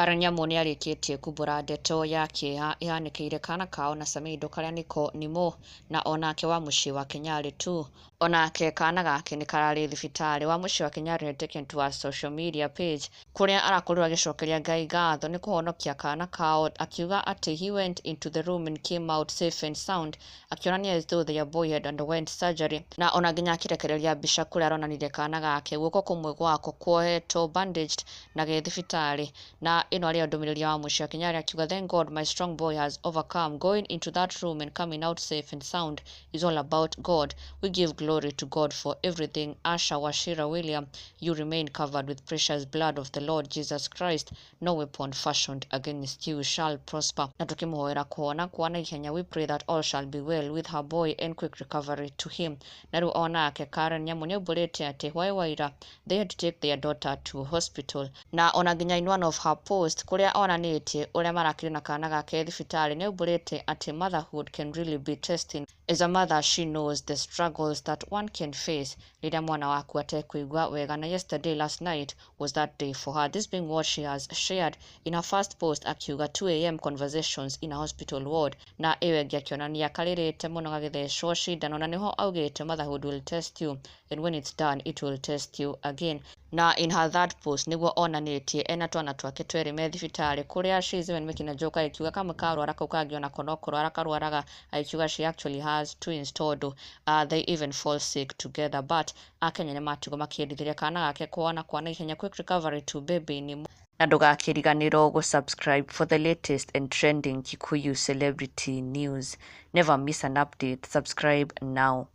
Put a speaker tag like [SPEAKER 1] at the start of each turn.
[SPEAKER 1] Karen Nyamu nĩarĩkĩtie kumbũra ndeto ya Kîeha ihanĩkĩire kana kao na Samidoh karĩa nĩko nimo na onake wa mũciĩ wa Kenyarĩ tu. Onake kana gake nĩ kararĩ thibitarĩ. Wa mũciĩ wa Kenyarĩ taken to a social media page kũrĩa arakorirwo agĩcokeria Ngai ngatho nĩ kũhonokia kana kao, akiuga atĩ he went into the room and came out safe and sound, akĩonania as though their boy had underwent surgery. Na ona nginya akĩrekereria mbica kũrĩa aronanirie kana gake guoko kũmwe gwako kuohetwo bandaged na ge thibitarĩ. Na ino arĩ ndũmĩrĩri wa mũciĩ wa Kenyarĩ akiuga, thank God my strong boy has overcome. Going into that room and coming out safe and sound is all about God. We give glory to God for everything. Asha Washira William, you remain covered with precious blood of the Lord Jesus Christ. No weapon fashioned against you shall prosper. Na tukimũhoera kuona kwa naihenya, we pray that all shall be well with her boy and quick recovery to him. Na rĩu onake Karen Nyamu nĩaũmbũrĩte atĩ waira they had to take their daughter to hospital. Na ona nginya in one of her post kuria onanĩtie ũrĩa marakĩrĩ na kana gake thibitarĩ nĩaũmbũrĩte atĩ motherhood can really be testing. As a mother, she knows the struggles that one can face rĩrĩa mwana waku atekũigua wega, na last night was that day for her. This being what she has shared in her first post, akiuga 2 a.m. conversations in a hospital ward, na ĩwe ngĩakĩonania karĩrĩte mũno gagĩthecwo cindano, na nĩho augĩte motherhood will test you and when it's done it will test you again. Na in her third post nĩguo onanĩtie ena twana twake tweri me thibitarĩ kũrĩa she's even making a joke akiuga kamwe karwara kau kangĩ ona ko no kũrwara karwaraga, akiuga she actually has twins tondũ they even fall sick together. But Akenya nĩmatigwo makĩendithĩria kana gake kuona kwa naihenya quick recovery to baby nĩ na ndũgakĩriganĩrwo gũsubscribe for the latest and trending Kikuyu celebrity news. Never miss an update. Subscribe now.